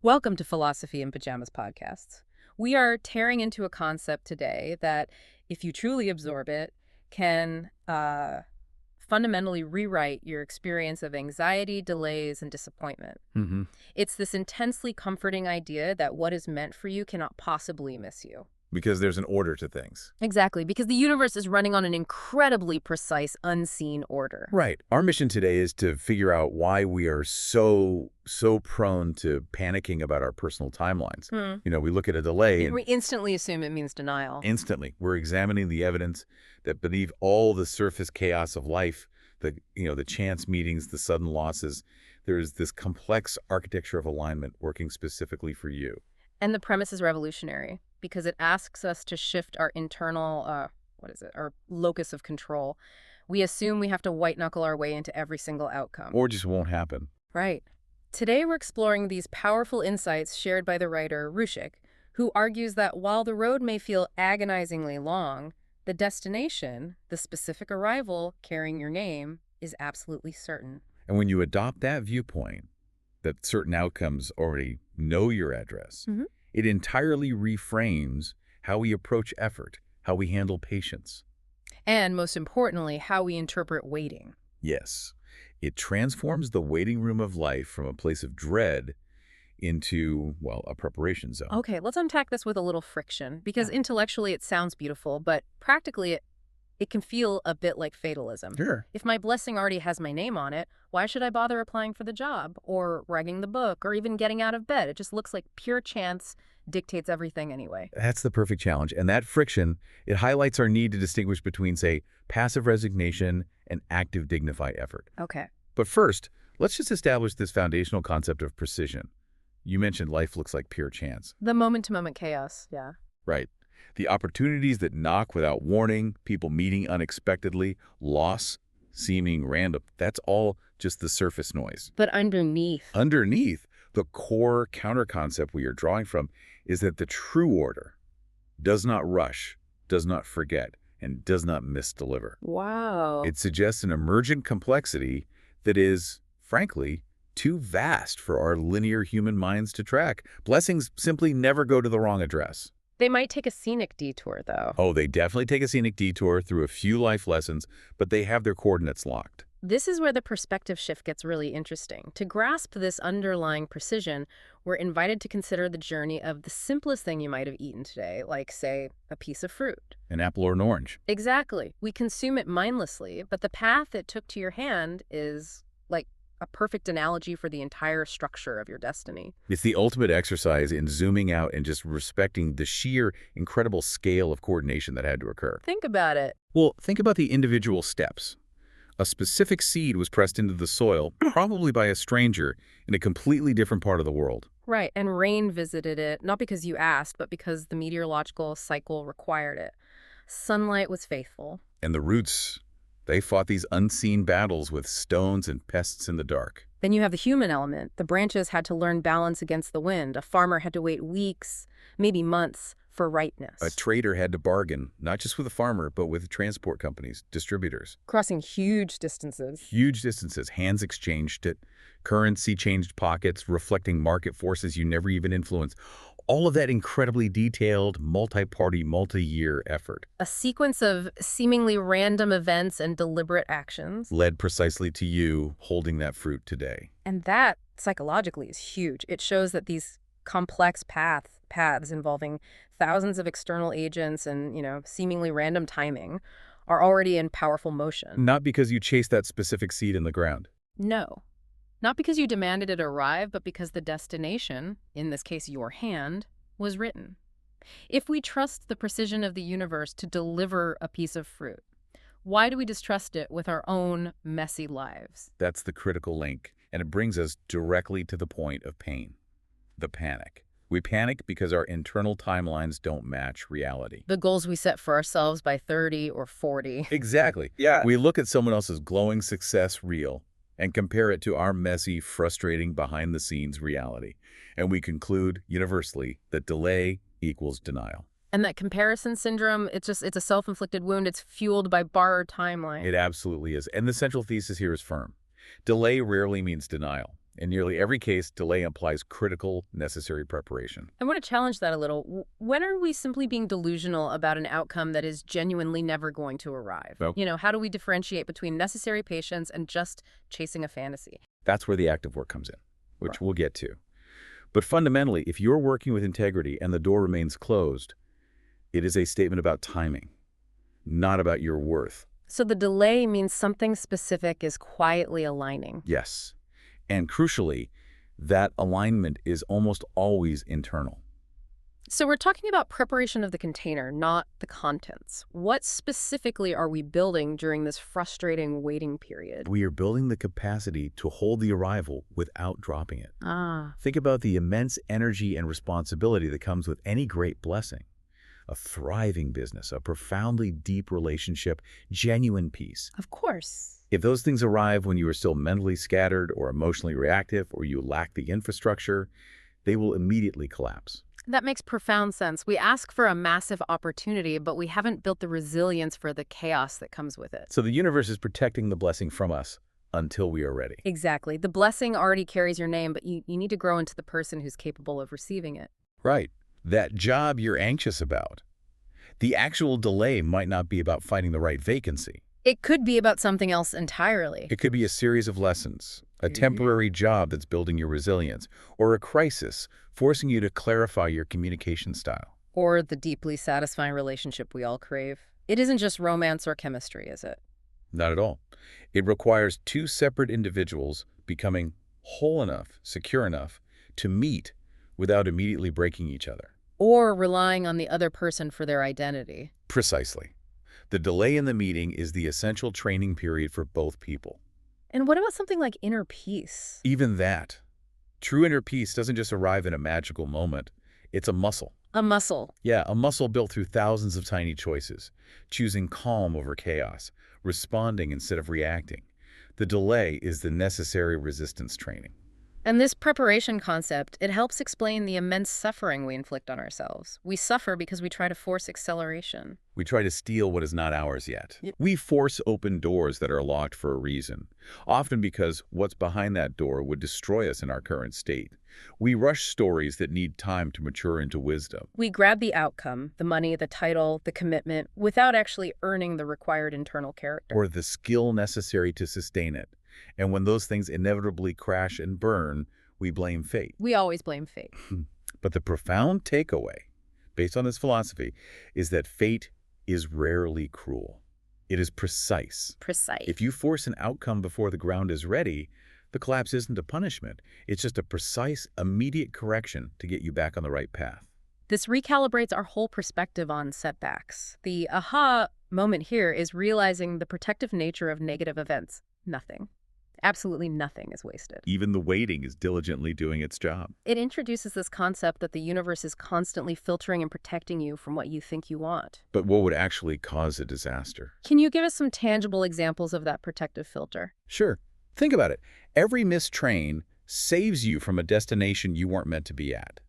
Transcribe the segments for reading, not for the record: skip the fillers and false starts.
Welcome to Philosophy in Pajamas podcasts. We are tearing into a concept today that, if you truly absorb it, can fundamentally rewrite your experience of anxiety, delays, and disappointment. hmm It's this intensely comforting idea that what is meant for you cannot possibly miss you. Because there's an order to things. Exactly, because the universe is running on an incredibly precise, unseen order. Right. Our mission today is to figure out why we are so prone to panicking about our personal timelines. We look at a delay and We instantly assume it means denial. instantly we're examining the evidence that beneath all the surface chaos of life, the chance meetings, the sudden losses, there's this complex architecture of alignment working specifically for you. And the premise is revolutionary because it asks us to shift our internal, our locus of control. We assume we have to white knuckle our way into every single outcome. Or just won't happen. Right. Today we're exploring these powerful insights shared by the writer Rushik, who argues that while the road may feel agonizingly long, the destination, the specific arrival carrying your name, is absolutely certain. And when you adopt that viewpoint, that certain outcomes already know your address, it entirely reframes how we approach effort, how we handle patience. And most importantly, how we interpret waiting. Yes, it transforms the waiting room of life from a place of dread into, well, a preparation zone. Okay, let's unpack this with a little friction, because intellectually it sounds beautiful, but practically it can feel a bit like fatalism. Sure. If my blessing already has my name on it, why should I bother applying for the job, or writing the book, or even getting out of bed? It just looks like pure chance dictates everything anyway. That's the perfect challenge. And that friction, it highlights our need to distinguish between, say, passive resignation and active dignified effort. Okay. But first, let's just establish this foundational concept of precision. You mentioned life looks like pure chance. The moment-to-moment chaos, yeah. Right. The opportunities that knock without warning, people meeting unexpectedly, loss seeming random, that's all just the surface noise. But underneath. Underneath, the core counter-concept we are drawing from is that the true order does not rush, does not forget, and does not misdeliver. Wow. It suggests an emergent complexity that is, frankly, too vast for our linear human minds to track. Blessings simply never go to the wrong address. They might take a scenic detour, though. Oh, they definitely take a scenic detour through a few life lessons, but they have their coordinates locked. This is where the perspective shift gets really interesting. To grasp this underlying precision, we're invited to consider the journey of the simplest thing you might have eaten today, like, say, a piece of fruit. An apple or an orange. Exactly. We consume it mindlessly, but the path it took to your hand is, like, a perfect analogy for the entire structure of your destiny. It's the ultimate exercise in zooming out and just respecting the sheer, incredible scale of coordination that had to occur. Think about it. Well, think about the individual steps. A specific seed was pressed into the soil, probably by a stranger in a completely different part of the world. Right, and rain visited it, not because you asked, but because the meteorological cycle required it. Sunlight was faithful. And the roots, they fought these unseen battles with stones and pests in the dark. Then you have the human element. The branches had to learn balance against the wind. A farmer had to wait weeks, maybe months, for ripeness. A trader had to bargain, not just with a farmer, but with transport companies, distributors. Crossing huge distances. Huge distances, hands exchanged it, currency changed pockets, reflecting market forces you never even influenced. All of that incredibly detailed, multi-party, multi-year effort. A sequence of seemingly random events and deliberate actions. Led precisely to you holding that fruit today. And that, psychologically, is huge. It shows that these complex paths involving thousands of external agents and, seemingly random timing are already in powerful motion. Not because you chased that specific seed in the ground. No. Not because you demanded it arrive, but because the destination, in this case your hand, was written. If we trust the precision of the universe to deliver a piece of fruit, why do we distrust it with our own messy lives? That's the critical link, and it brings us directly to the point of pain. The panic. We panic because our internal timelines don't match reality. The goals we set for ourselves by 30 or 40. Exactly. Yeah. We look at someone else's glowing success reel and compare it to our messy, frustrating, behind-the-scenes reality. And we conclude, universally, that delay equals denial. And that comparison syndrome, it's a self-inflicted wound. It's fueled by borrowed timeline. It absolutely is. And the central thesis here is firm. Delay rarely means denial. In nearly every case, delay implies critical, necessary preparation. I want to challenge that a little. When are we simply being delusional about an outcome that is genuinely never going to arrive? Well, How do we differentiate between necessary patience and just chasing a fantasy? that's where the active work comes in, which Right. we'll get to. But fundamentally, if you're working with integrity and the door remains closed, it is a statement about timing, not about your worth. So the delay means something specific is quietly aligning. Yes. And crucially, that alignment is almost always internal. So we're talking about preparation of the container, not the contents. What specifically are we building during this frustrating waiting period? We are building the capacity to hold the arrival without dropping it. Ah, Think about the immense energy and responsibility that comes with any great blessing. A thriving business, a profoundly deep relationship, genuine peace. of course. If those things arrive when you are still mentally scattered or emotionally reactive or you lack the infrastructure, they will immediately collapse. That makes profound sense. We ask for a massive opportunity, but we haven't built the resilience for the chaos that comes with it. So the universe is protecting the blessing from us until we are ready. Exactly. The blessing already carries your name, but you need to grow into the person who's capable of receiving it. Right. That job you're anxious about. The actual delay might not be about finding the right vacancy. It could be about something else entirely. It could be a series of lessons, a temporary job that's building your resilience, or a crisis forcing you to clarify your communication style. Or the deeply satisfying relationship we all crave. It isn't just romance or chemistry, is it? Not at all. It requires two separate individuals becoming whole enough, secure enough to meet without immediately breaking each other. Or relying on the other person for their identity. Precisely. The delay in the meeting is the essential training period for both people. And what about something like inner peace? Even that. True inner peace doesn't just arrive in a magical moment. It's a muscle. A muscle. Yeah, a muscle built through thousands of tiny choices, choosing calm over chaos, responding instead of reacting. The delay is the necessary resistance training. And this preparation concept, it helps explain the immense suffering we inflict on ourselves. We suffer because we try to force acceleration. We try to steal what is not ours yet. We force open doors that are locked for a reason, often because what's behind that door would destroy us in our current state. We rush stories that need time to mature into wisdom. We grab the outcome, the money, the title, the commitment, without actually earning the required internal character. Or the skill necessary to sustain it. And when those things inevitably crash and burn, we blame fate. We always blame fate. But the profound takeaway, based on this philosophy, is that fate is rarely cruel. It is precise. Precise. If you force an outcome before the ground is ready, the collapse isn't a punishment. It's just a precise, immediate correction to get you back on the right path. This recalibrates our whole perspective on setbacks. The aha moment here is realizing the protective nature of negative events. Nothing. Absolutely nothing is wasted. Even the waiting is diligently doing its job. It introduces this concept that the universe is constantly filtering and protecting you from what you think you want. But what would actually cause a disaster? Can you give us some tangible examples of that protective filter? Sure. Think about it. Every missed train saves you from a destination you weren't meant to be at.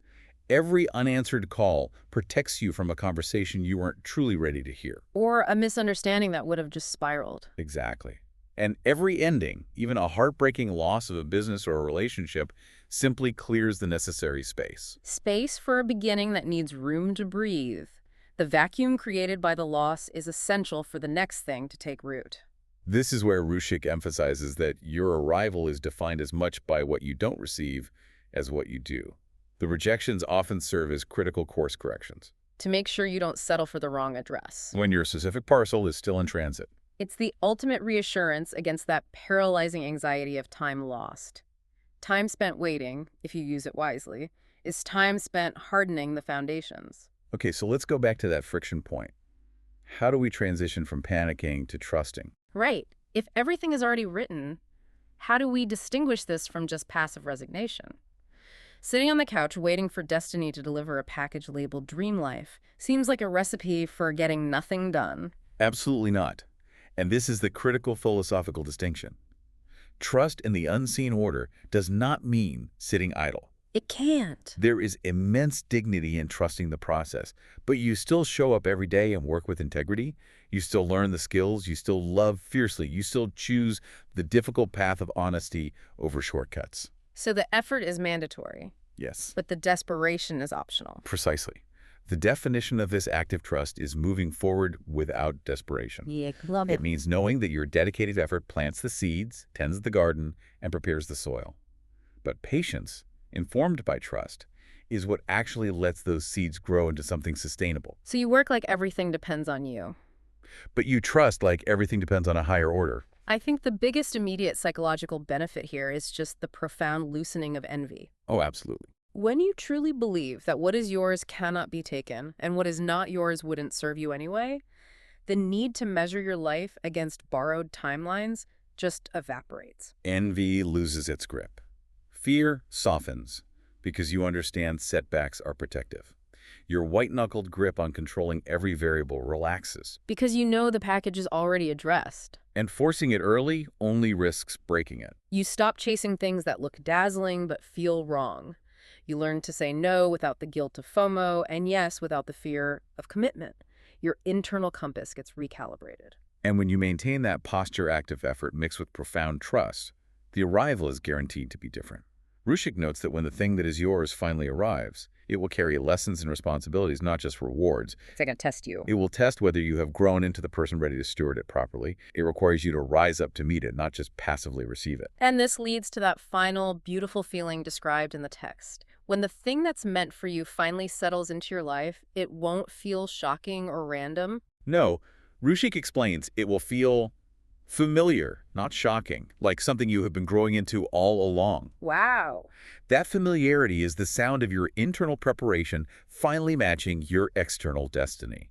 Every unanswered call protects you from a conversation you weren't truly ready to hear. Or a misunderstanding that would have just spiraled. Exactly. And every ending, even a heartbreaking loss of a business or a relationship, simply clears the necessary space. Space for a beginning that needs room to breathe. The vacuum created by the loss is essential for the next thing to take root. This is where Rushik emphasizes that your arrival is defined as much by what you don't receive as what you do. The rejections often serve as critical course corrections. To make sure you don't settle for the wrong address. When your specific parcel is still in transit. It's the ultimate reassurance against that paralyzing anxiety of time lost. Time spent waiting, if you use it wisely, is time spent hardening the foundations. Okay, so let's go back to that friction point. How do we transition from panicking to trusting? Right. If everything is already written, how do we distinguish this from just passive resignation? Sitting on the couch waiting for destiny to deliver a package labeled Dream Life seems like a recipe for getting nothing done. Absolutely not. And this is the critical philosophical distinction. Trust in the unseen order does not mean sitting idle. It can't. There is immense dignity in trusting the process, but you still show up every day and work with integrity. You still learn the skills. You still love fiercely. You still choose the difficult path of honesty over shortcuts. So the effort is mandatory, Yes, but the desperation is optional. precisely. The definition of this active trust is moving forward without desperation. Yeah, love It it. means knowing that your dedicated effort plants the seeds, tends the garden, and prepares the soil. But patience, informed by trust, is what actually lets those seeds grow into something sustainable. So you work like everything depends on you. But you trust like everything depends on a higher order. I think the biggest immediate psychological benefit here is just the profound loosening of envy. Oh, absolutely. When you truly believe that what is yours cannot be taken and what is not yours wouldn't serve you anyway, the need to measure your life against borrowed timelines just evaporates. Envy loses its grip. Fear softens because you understand setbacks are protective. Your white-knuckled grip on controlling every variable relaxes, Because you know the package is already addressed. and forcing it early only risks breaking it. You stop chasing things that look dazzling but feel wrong. You learn to say no without the guilt of FOMO and yes without the fear of commitment. Your internal compass gets recalibrated. And when you maintain that posture-active effort mixed with profound trust, the arrival is guaranteed to be different. Rushik notes that when the thing that is yours finally arrives, it will carry lessons and responsibilities, not just rewards. It's going to test you. It will test whether you have grown into the person ready to steward it properly. It requires you to rise up to meet it, not just passively receive it. And this leads to that final, beautiful feeling described in the text. When the thing that's meant for you finally settles into your life, it won't feel shocking or random. No, Rushik explains it will feel familiar, not shocking, like something you have been growing into all along. Wow. That familiarity is the sound of your internal preparation finally matching your external destiny.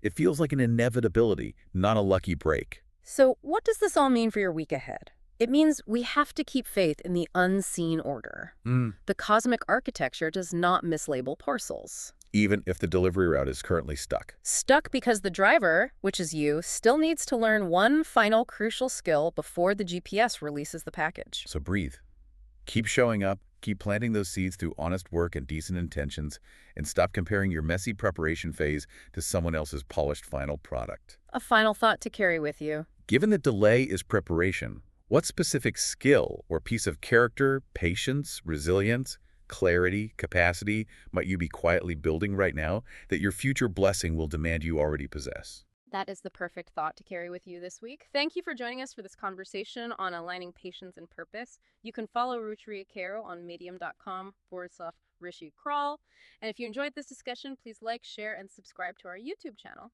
It feels like an inevitability, not a lucky break. So, what does this all mean for your week ahead? It means we have to keep faith in the unseen order. The cosmic architecture does not mislabel parcels. Even if the delivery route is currently stuck. Stuck because the driver, which is you, still needs to learn one final crucial skill before the GPS releases the package. So breathe. Keep showing up, keep planting those seeds through honest work and decent intentions, and stop comparing your messy preparation phase to someone else's polished final product. A final thought to carry with you. Given that delay is preparation, what specific skill or piece of character, patience, resilience, clarity, capacity might you be quietly building right now that your future blessing will demand you already possess? That is the perfect thought to carry with you this week. Thank you for joining us for this conversation on aligning patience and purpose. You can follow Ruchri Akero on medium.com/Rishi Crawl. And if you enjoyed this discussion, please like, share, and subscribe to our YouTube channel.